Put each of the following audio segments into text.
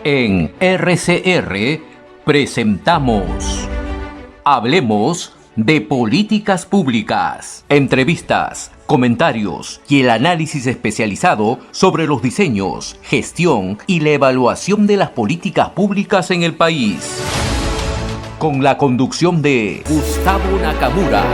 En RCR presentamos Hablemos de Políticas Públicas. Entrevistas, comentarios y el análisis especializado sobre los diseños, gestión y la evaluación de las políticas públicas en el país. Con la conducción de Gustavo Nakamura.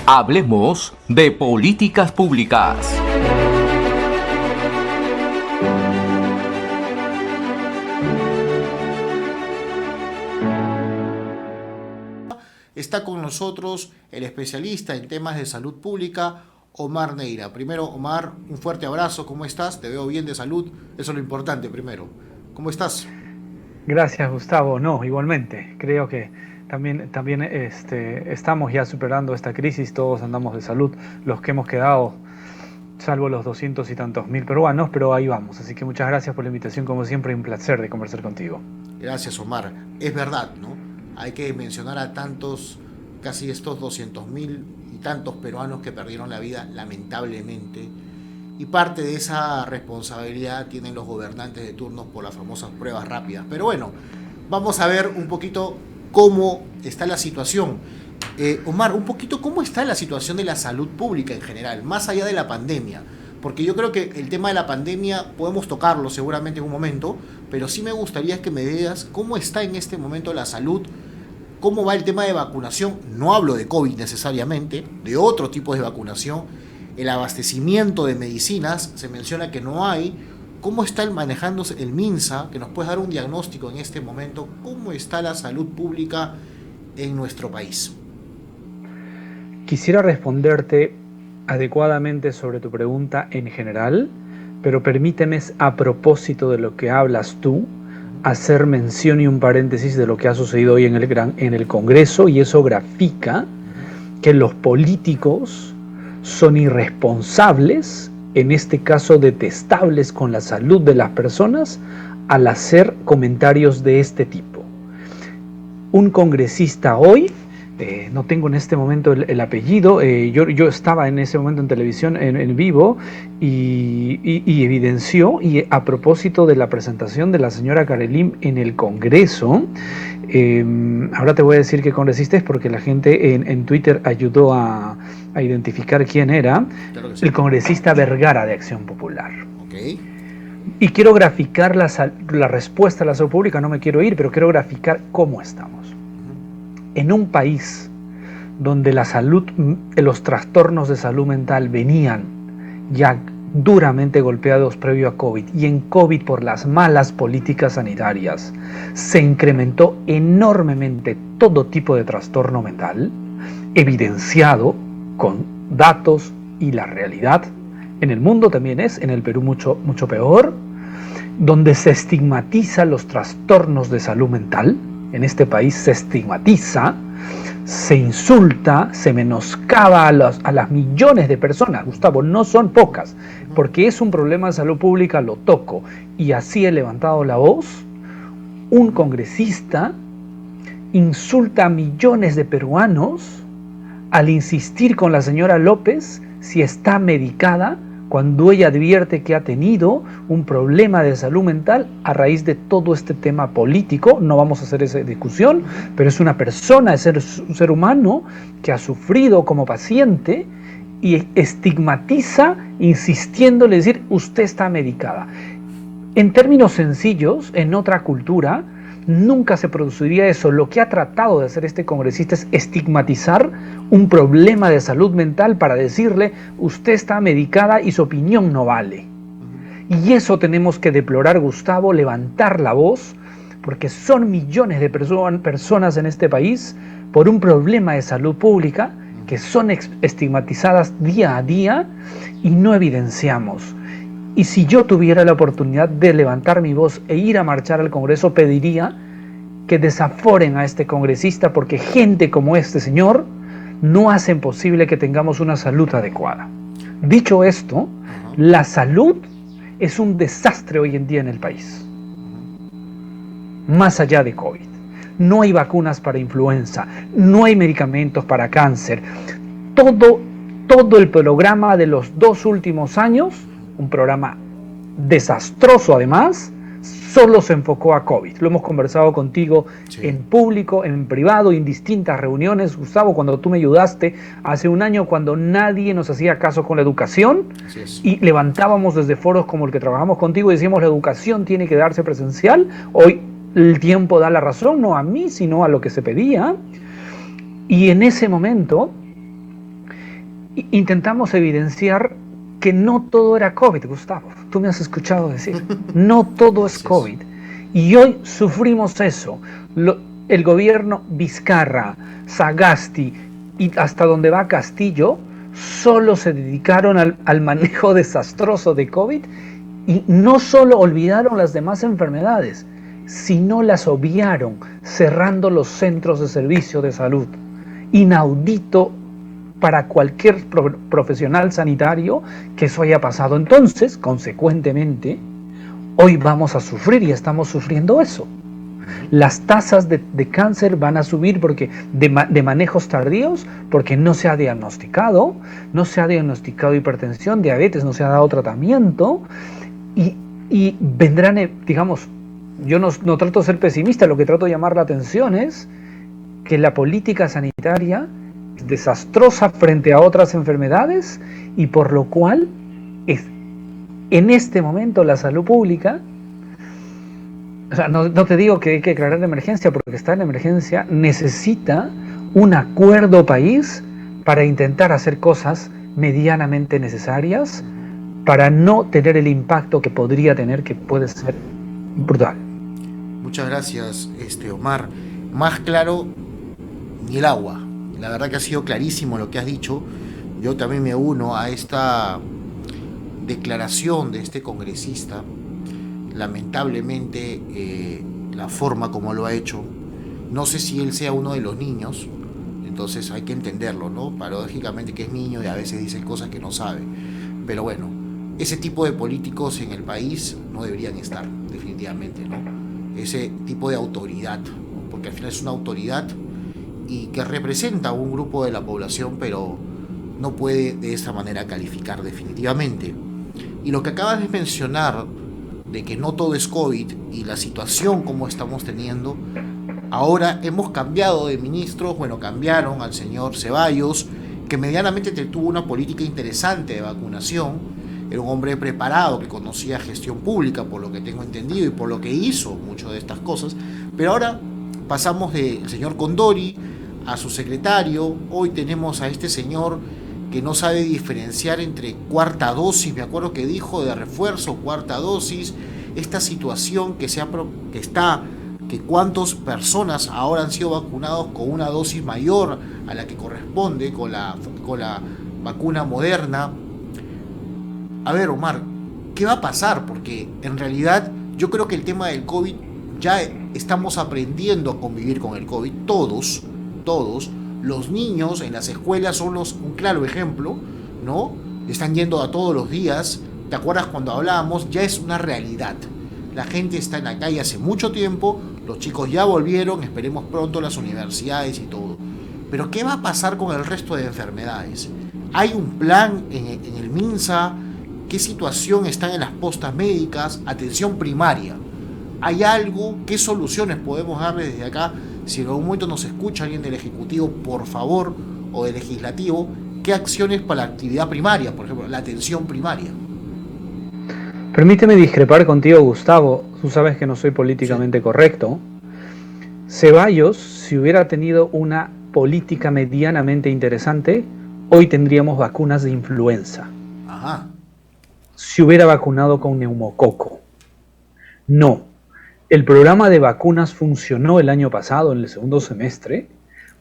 Hablemos de Políticas Públicas. Está con nosotros el especialista en temas de salud pública, Omar Neira. Primero, Omar, un fuerte abrazo. ¿Cómo estás? Te veo bien de salud. Eso es lo importante primero. ¿Cómo estás? Gracias, Gustavo. No, igualmente. Creo que también estamos ya superando esta crisis. Todos andamos de salud. Los que hemos quedado, salvo los 200 y tantos mil peruanos, pero ahí vamos. Así que muchas gracias por la invitación. Como siempre, un placer de conversar contigo. Gracias, Omar. Es verdad, ¿no? Hay que mencionar a tantos, casi estos 200.000 y tantos peruanos que perdieron la vida lamentablemente, y parte de esa responsabilidad tienen los gobernantes de turno por las famosas pruebas rápidas. Pero bueno, vamos a ver un poquito cómo está la situación. Omar, un poquito cómo está la situación de la salud pública en general, más allá de la pandemia, porque yo creo que el tema de la pandemia podemos tocarlo seguramente en un momento, pero sí me gustaría que me digas cómo está en este momento la salud. ¿Cómo va el tema de vacunación? No hablo de COVID necesariamente, de otro tipo de vacunación. El abastecimiento de medicinas, se menciona que no hay. ¿Cómo está manejándose el MINSA? Que nos puedes dar un diagnóstico en este momento. ¿Cómo está la salud pública en nuestro país? Quisiera responderte adecuadamente sobre tu pregunta en general, pero permíteme, a propósito de lo que hablas tú, hacer mención y un paréntesis de lo que ha sucedido hoy en el Congreso, y eso grafica que los políticos son irresponsables, en este caso detestables con la salud de las personas, al hacer comentarios de este tipo. Un congresista hoy, no tengo en este momento el apellido, yo estaba en ese momento en televisión en vivo y evidenció, y a propósito de la presentación de la señora Caroline en el Congreso, ahora te voy a decir qué congresista es porque la gente en Twitter ayudó a identificar quién era. Claro que sí. El congresista Vergara de Acción Popular. Okay. Y quiero graficar la respuesta a la salud pública, no me quiero ir, pero quiero graficar cómo estamos. En un país donde los trastornos de salud mental venían ya duramente golpeados previo a COVID, y en COVID por las malas políticas sanitarias se incrementó enormemente todo tipo de trastorno mental, evidenciado con datos y la realidad. En el mundo también es, en el Perú mucho peor, donde se estigmatiza los trastornos de salud mental. En este país se estigmatiza, se insulta, se menoscaba a las millones de personas. Gustavo, no son pocas, porque es un problema de salud pública, lo toco, y así he levantado la voz. Un congresista insulta a millones de peruanos al insistir con la señora López si está medicada, cuando ella advierte que ha tenido un problema de salud mental a raíz de todo este tema político. No vamos a hacer esa discusión, pero es una persona, es un ser humano que ha sufrido como paciente, y estigmatiza insistiéndole decir usted está medicada. En términos sencillos, en otra cultura nunca se produciría eso. Lo que ha tratado de hacer este congresista es estigmatizar un problema de salud mental para decirle usted está medicada y su opinión no vale. Y eso tenemos que deplorar, Gustavo, levantar la voz, porque son millones de personas en este país por un problema de salud pública que son estigmatizadas día a día y no evidenciamos. Y si yo tuviera la oportunidad de levantar mi voz e ir a marchar al Congreso, pediría que desaforen a este congresista, porque gente como este señor no hacen posible que tengamos una salud adecuada. Dicho esto, la salud es un desastre hoy en día en el país. Más allá de COVID. No hay vacunas para influenza, no hay medicamentos para cáncer. Todo el programa de los 2 últimos años, un programa desastroso además, solo se enfocó a COVID. Lo hemos conversado contigo en público, en privado, en distintas reuniones. Gustavo, cuando tú me ayudaste hace un año, cuando nadie nos hacía caso con la educación, y levantábamos desde foros como el que trabajamos contigo y decíamos la educación tiene que darse presencial. Hoy el tiempo da la razón, no a mí, sino a lo que se pedía. Y en ese momento intentamos evidenciar que no todo era COVID, Gustavo. Tú me has escuchado decir, no todo es COVID. Y hoy sufrimos eso. El gobierno Vizcarra, Sagasti y hasta donde va Castillo, solo se dedicaron al manejo desastroso de COVID y no solo olvidaron las demás enfermedades, sino las obviaron, cerrando los centros de servicio de salud. Inaudito para cualquier profesional sanitario que eso haya pasado. Entonces, consecuentemente, hoy vamos a sufrir y estamos sufriendo eso. Las tasas de cáncer van a subir porque de manejos tardíos, porque no se ha diagnosticado hipertensión, diabetes, no se ha dado tratamiento, y vendrán, digamos, yo no trato de ser pesimista, lo que trato de llamar la atención es que la política sanitaria es desastrosa frente a otras enfermedades y por lo cual en este momento la salud pública, o sea, no te digo que hay que declarar la emergencia porque está en emergencia, necesita un acuerdo país para intentar hacer cosas medianamente necesarias para no tener el impacto que podría tener, que puede ser brutal. Muchas gracias, Omar. Más claro ni el agua. La verdad que ha sido clarísimo lo que has dicho. Yo también me uno a esta declaración de este congresista. Lamentablemente, la forma como lo ha hecho, no sé si él sea uno de los niños, entonces hay que entenderlo, ¿no? Paradójicamente que es niño y a veces dice cosas que no sabe. Pero bueno, ese tipo de políticos en el país no deberían estar, definitivamente, ¿no? Ese tipo de autoridad, ¿no? Porque al final es una autoridad y que representa a un grupo de la población, pero no puede de esa manera calificar definitivamente. Y lo que acabas de mencionar, de que no todo es COVID y la situación como estamos teniendo, ahora hemos cambiado de ministros, bueno, cambiaron al señor Ceballos, que medianamente tuvo una política interesante de vacunación, era un hombre preparado que conocía gestión pública, por lo que tengo entendido, y por lo que hizo muchas de estas cosas, pero ahora pasamos del señor Condori a su secretario, hoy tenemos a este señor que no sabe diferenciar entre cuarta dosis, me acuerdo que dijo de refuerzo, cuarta dosis, esta situación que cuántas personas ahora han sido vacunados con una dosis mayor a la que corresponde con la vacuna Moderna. A ver, Omar, ¿qué va a pasar? Porque en realidad yo creo que el tema del COVID, ya estamos aprendiendo a convivir con el COVID, todos. Los niños en las escuelas son un claro ejemplo, ¿no? Están yendo a todos los días. ¿Te acuerdas cuando hablábamos? Ya es una realidad. La gente está en la calle hace mucho tiempo, los chicos ya volvieron, esperemos pronto las universidades y todo. Pero ¿qué va a pasar con el resto de enfermedades? ¿Hay un plan en el MINSA? ¿Qué situación están en las postas médicas? Atención primaria. ¿Hay algo? ¿Qué soluciones podemos darle desde acá? Si en algún momento nos escucha alguien del Ejecutivo, por favor, o del Legislativo, ¿qué acciones para la actividad primaria? Por ejemplo, la atención primaria. Permíteme discrepar contigo, Gustavo. Tú sabes que no soy políticamente correcto. Ceballos, si hubiera tenido una política medianamente interesante, hoy tendríamos vacunas de influenza. Ajá. Si hubiera vacunado con neumococo. No. El programa de vacunas funcionó el año pasado, en el segundo semestre,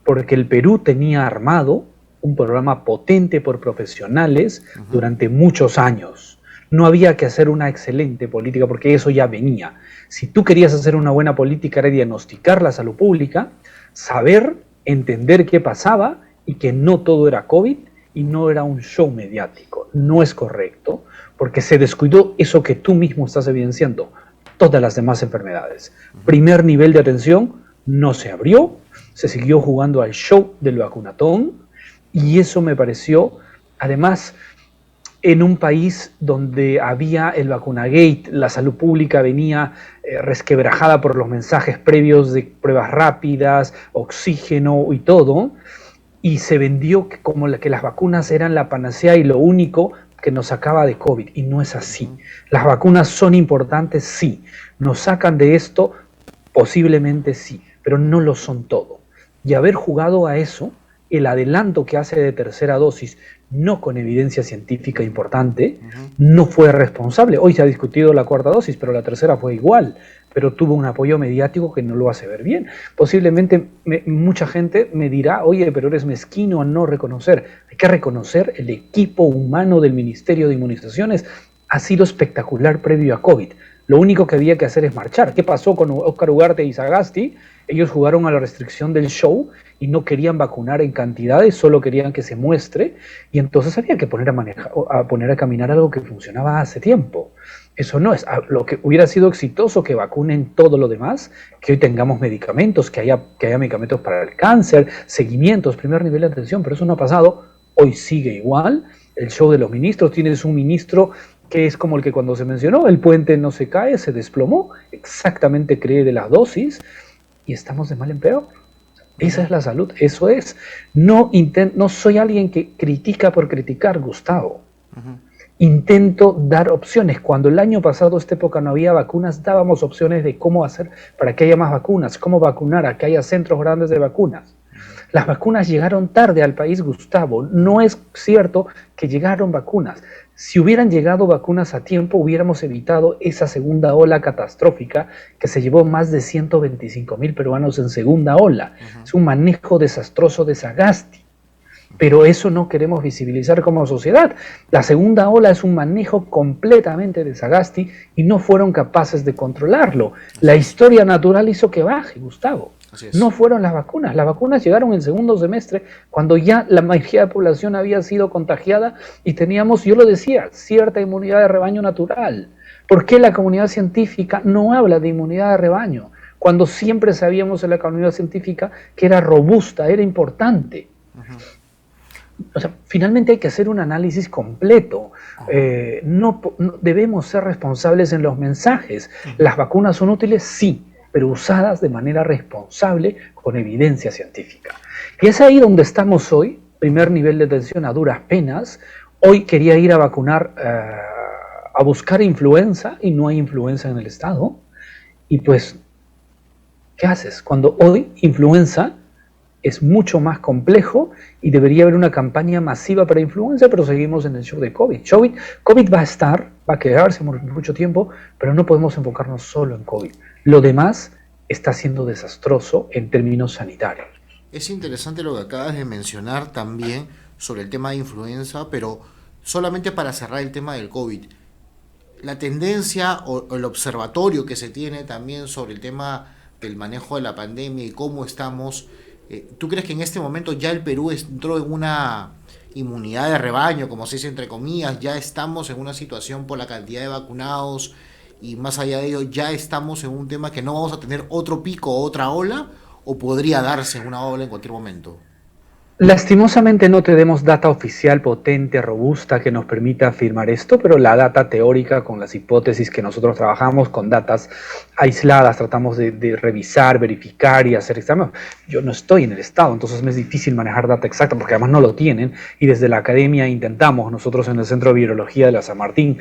porque el Perú tenía armado un programa potente por profesionales durante muchos años. No había que hacer una excelente política porque eso ya venía. Si tú querías hacer una buena política era diagnosticar la salud pública, saber, entender qué pasaba y que no todo era COVID y no era un show mediático. No es correcto porque se descuidó eso que tú mismo estás evidenciando. Todas las demás enfermedades. Primer nivel de atención no se abrió, se siguió jugando al show del vacunatón y eso me pareció, además, en un país donde había el vacunagate, la salud pública venía resquebrajada por los mensajes previos de pruebas rápidas, oxígeno y todo, y se vendió como que las vacunas eran la panacea y lo único que nos sacaba de COVID, y no es así. Las vacunas son importantes, sí. Nos sacan de esto, posiblemente sí, pero no lo son todo. Y haber jugado a eso, el adelanto que hace de tercera dosis, no con evidencia científica importante, no fue responsable. Hoy se ha discutido la cuarta dosis, pero la tercera fue igual, pero tuvo un apoyo mediático que no lo hace ver bien. Posiblemente mucha gente me dirá, oye, pero eres mezquino a no reconocer. Hay que reconocer el equipo humano del Ministerio de Inmunizaciones ha sido espectacular previo a COVID. Lo único que había que hacer es marchar. ¿Qué pasó con Óscar Ugarte y Sagasti? Ellos jugaron a la restricción del show y no querían vacunar en cantidades, solo querían que se muestre, y entonces había que poner a caminar algo que funcionaba hace tiempo. Eso no es lo que hubiera sido exitoso, que vacunen todo lo demás, que hoy tengamos medicamentos, que haya medicamentos para el cáncer, seguimientos, primer nivel de atención, pero eso no ha pasado. Hoy sigue igual. El show de los ministros, tienes un ministro que es como el que cuando se mencionó, el puente no se cae, se desplomó, exactamente cree de las dosis, y estamos de mal en peor. Esa es la salud, eso es. No soy alguien que critica por criticar, Gustavo. Intento dar opciones. Cuando el año pasado, esta época, no había vacunas, dábamos opciones de cómo hacer para que haya más vacunas, cómo vacunar, a que haya centros grandes de vacunas. Las vacunas llegaron tarde al país, Gustavo. No es cierto que llegaron vacunas. Si hubieran llegado vacunas a tiempo, hubiéramos evitado esa segunda ola catastrófica que se llevó más de 125.000 peruanos en segunda ola. Es un manejo desastroso de Sagasti. Pero eso no queremos visibilizar como sociedad. La segunda ola es un manejo completamente de Sagasti y no fueron capaces de controlarlo. La historia natural hizo que baje, Gustavo. No fueron las vacunas llegaron en segundo semestre cuando ya la mayoría de la población había sido contagiada y teníamos, yo lo decía, cierta inmunidad de rebaño natural. ¿Por qué la comunidad científica no habla de inmunidad de rebaño? Cuando siempre sabíamos en la comunidad científica que era robusta, era importante. O sea, finalmente hay que hacer un análisis completo. No debemos ser responsables en los mensajes. ¿Las vacunas son útiles? Sí, pero usadas de manera responsable con evidencia científica. Y es ahí donde estamos hoy, primer nivel de atención a duras penas. Hoy quería ir a vacunar, a buscar influenza y no hay influenza en el estado. Y pues, ¿qué haces? Cuando hoy influenza es mucho más complejo y debería haber una campaña masiva para influenza, pero seguimos en el show de COVID. COVID va a quedarse mucho tiempo, pero no podemos enfocarnos solo en COVID. Lo demás está siendo desastroso en términos sanitarios. Es interesante lo que acabas de mencionar también sobre el tema de influenza, pero solamente para cerrar el tema del COVID. La tendencia o el observatorio que se tiene también sobre el tema del manejo de la pandemia y cómo estamos. ¿Tú crees que en este momento ya el Perú entró en una inmunidad de rebaño, como se dice entre comillas? Ya estamos en una situación por la cantidad de vacunados y más allá de ello ya estamos en un tema que no vamos a tener otro pico o otra ola, o podría darse una ola en cualquier momento. Lastimosamente no tenemos data oficial potente, robusta, que nos permita afirmar esto, pero la data teórica con las hipótesis que nosotros trabajamos, con datas aisladas, tratamos de revisar, verificar y hacer exámenes. Yo no estoy en el Estado, entonces me es difícil manejar data exacta, porque además no lo tienen, y desde la academia intentamos, nosotros en el Centro de Virología de la San Martín,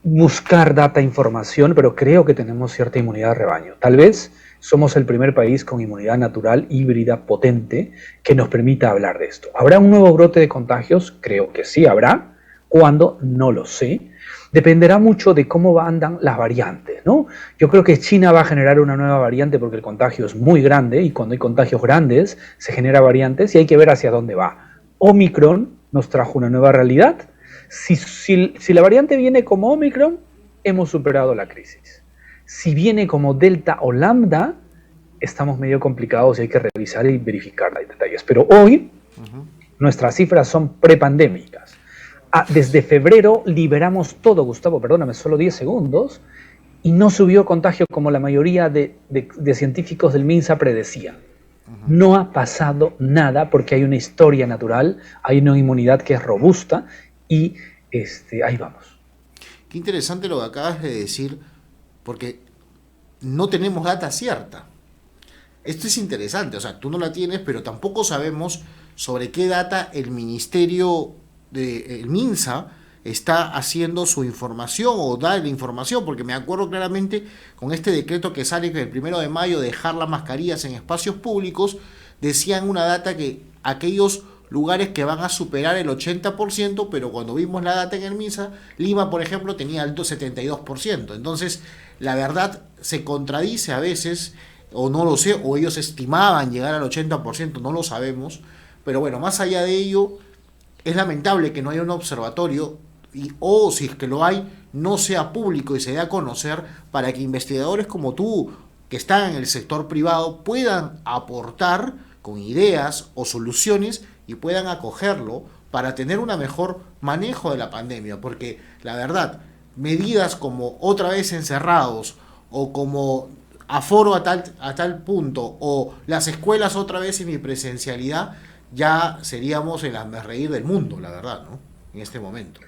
buscar data, información, pero creo que tenemos cierta inmunidad de rebaño. Tal vez somos el primer país con inmunidad natural híbrida potente que nos permita hablar de esto. ¿Habrá un nuevo brote de contagios? Creo que sí habrá. ¿Cuándo? No lo sé. Dependerá mucho de cómo andan las variantes, ¿no? Yo creo que China va a generar una nueva variante porque el contagio es muy grande y cuando hay contagios grandes se generan variantes y hay que ver hacia dónde va. Omicron nos trajo una nueva realidad. Si la variante viene como Omicron, hemos superado la crisis. Si viene como Delta o Lambda, estamos medio complicados y hay que revisar y verificar los detalles. Pero hoy, nuestras cifras son prepandémicas. Desde febrero liberamos todo, Gustavo, perdóname, solo 10 segundos, y no subió contagio como la mayoría de científicos del MINSA predecían. No ha pasado nada porque hay una historia natural, hay una inmunidad que es robusta y ahí vamos. Qué interesante lo que acabas de decir, porque no tenemos data cierta. Esto es interesante, o sea, tú no la tienes, pero tampoco sabemos sobre qué data el ministerio, el MINSA, está haciendo su información o da la información, porque me acuerdo claramente con este decreto que sale el 1 de mayo, dejar las mascarillas en espacios públicos, decían una data que aquellos lugares que van a superar el 80%, pero cuando vimos la data en el MINSA, Lima, por ejemplo, tenía el 72%. Entonces, la verdad se contradice a veces, o no lo sé, o ellos estimaban llegar al 80%, no lo sabemos. Pero bueno, más allá de ello, es lamentable que no haya un observatorio, o si es que lo hay, no sea público y se dé a conocer para que investigadores como tú, que están en el sector privado, puedan aportar con ideas o soluciones y puedan acogerlo para tener un mejor manejo de la pandemia, porque la verdad, medidas como otra vez encerrados o como aforo a tal punto o las escuelas otra vez semipresencialidad, ya seríamos el hazmerreír del mundo, la verdad, ¿no? En este momento.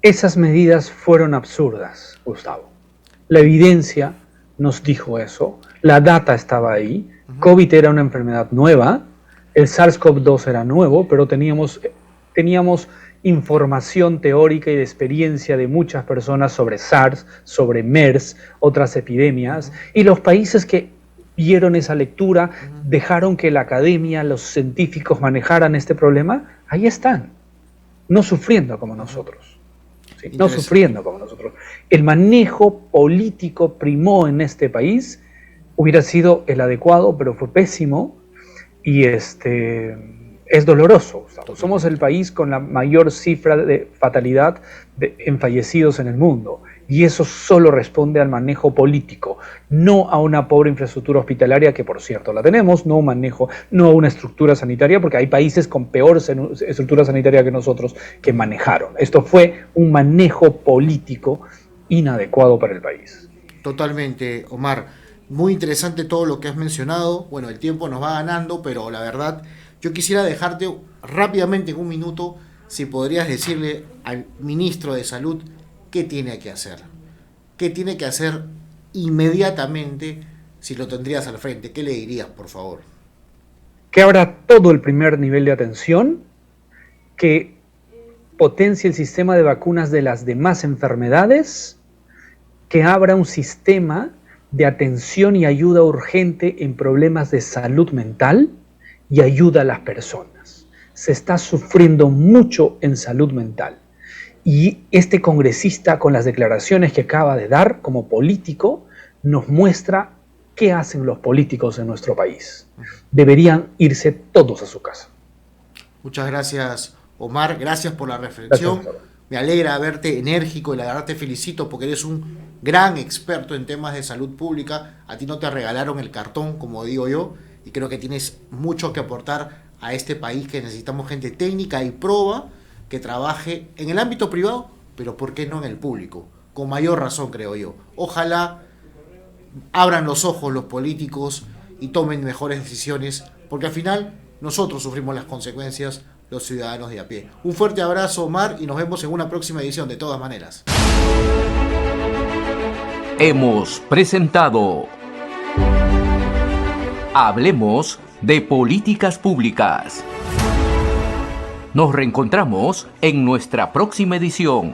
Esas medidas fueron absurdas, Gustavo. La evidencia nos dijo eso, la data estaba ahí, COVID era una enfermedad nueva, el SARS-CoV-2 era nuevo, pero teníamos información teórica y de experiencia de muchas personas sobre SARS, sobre MERS, otras epidemias, y los países que vieron esa lectura, dejaron que la academia, los científicos manejaran este problema, ahí están, no sufriendo como nosotros. ¿Sí? No sufriendo como nosotros. El manejo político primó en este país, hubiera sido el adecuado, pero fue pésimo, y es doloroso, Gustavo. Somos el país con la mayor cifra de fatalidad en fallecidos en el mundo, y eso solo responde al manejo político, no a una pobre infraestructura hospitalaria, que por cierto la tenemos, no a una estructura sanitaria, porque hay países con peor estructura sanitaria que nosotros que manejaron. Esto fue un manejo político inadecuado para el país. Totalmente, Omar. Muy interesante todo lo que has mencionado. Bueno, el tiempo nos va ganando, pero la verdad, yo quisiera dejarte rápidamente en un minuto, si podrías decirle al ministro de Salud qué tiene que hacer. ¿Qué tiene que hacer inmediatamente si lo tendrías al frente? ¿Qué le dirías, por favor? Que abra todo el primer nivel de atención, que potencie el sistema de vacunas de las demás enfermedades, que abra un sistema de atención y ayuda urgente en problemas de salud mental y ayuda a las personas. Se está sufriendo mucho en salud mental. Y este congresista, con las declaraciones que acaba de dar como político, nos muestra qué hacen los políticos en nuestro país. Deberían irse todos a su casa. Muchas gracias, Omar. Gracias por la reflexión. Me alegra verte enérgico y la verdad te felicito porque eres un gran experto en temas de salud pública. A ti no te regalaron el cartón, como digo yo, y creo que tienes mucho que aportar a este país, que necesitamos gente técnica y proba que trabaje en el ámbito privado, pero ¿por qué no en el público? Con mayor razón, creo yo. Ojalá abran los ojos los políticos y tomen mejores decisiones, porque al final nosotros sufrimos las consecuencias, los ciudadanos de a pie. Un fuerte abrazo, Omar, y nos vemos en una próxima edición, de todas maneras. Hemos presentado Hablemos de Políticas Públicas. Nos reencontramos en nuestra próxima edición.